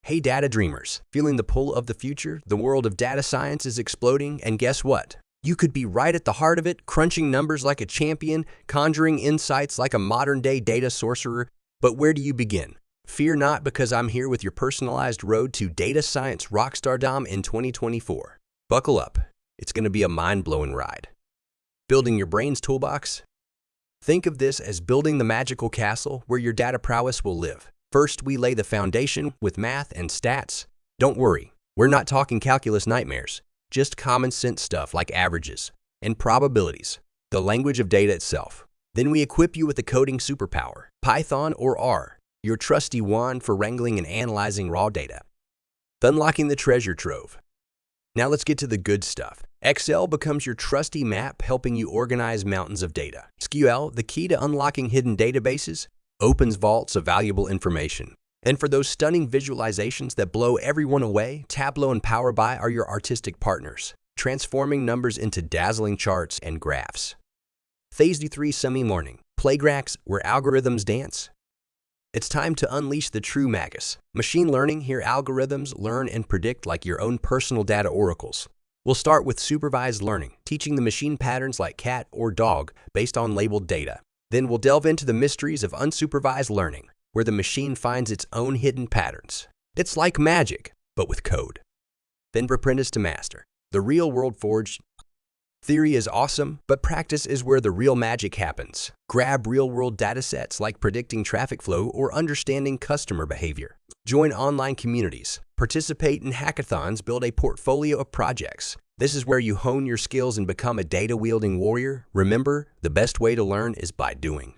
Hey data dreamers, feeling the pull of the future? The world of data science is exploding, and guess what? You could be right at the heart of it, crunching numbers like a champion, conjuring insights like a modern-day data sorcerer. But where do you begin? Fear not, because I'm here with your personalized road to data science rockstardom in 2024. Buckle up. It's going to be a mind-blowing ride. Building your brain's toolbox? Think of this as building the magical castle where your data prowess will live. First, we lay the foundation with math and stats. Don't worry, we're not talking calculus nightmares, just common sense stuff like averages and probabilities, the language of data itself. Then we equip you with a coding superpower, Python or R, your trusty wand for wrangling and analyzing raw data. Unlocking the treasure trove. Now let's get to the good stuff. Excel becomes your trusty map, helping you organize mountains of data. SQL, the key to unlocking hidden databases, opens vaults of valuable information. And for those stunning visualizations that blow everyone away, Tableau and Power BI are your artistic partners, transforming numbers into dazzling charts and graphs. Phase 3 Semi-Morning, playgrounds where algorithms dance. It's time to unleash the true magus. Machine learning, here algorithms learn and predict like your own personal data oracles. We'll start with supervised learning, teaching the machine patterns like cat or dog based on labeled data. Then we'll delve into the mysteries of unsupervised learning, where the machine finds its own hidden patterns. It's like magic, but with code. Then from apprentice to master, the real-world forge. Theory is awesome, but practice is where the real magic happens. Grab real-world datasets like predicting traffic flow or understanding customer behavior. Join online communities, participate in hackathons, build a portfolio of projects. This is where you hone your skills and become a data-wielding warrior. Remember, the best way to learn is by doing.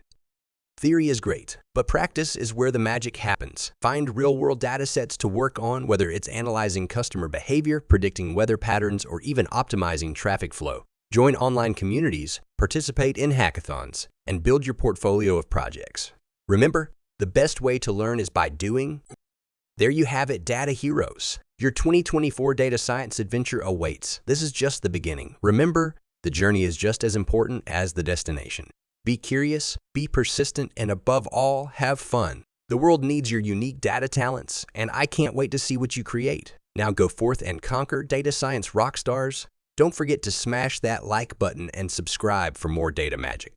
Theory is great, but practice is where the magic happens. Find real-world datasets to work on, whether it's analyzing customer behavior, predicting weather patterns, or even optimizing traffic flow. Join online communities, participate in hackathons, and build your portfolio of projects. Remember, the best way to learn is by doing. There you have it, data heroes. Your 2024 data science adventure awaits. This is just the beginning. Remember, the journey is just as important as the destination. Be curious, be persistent, and above all, have fun. The world needs your unique data talents, and I can't wait to see what you create. Now go forth and conquer, data science rock stars. Don't forget to smash that like button and subscribe for more data magic.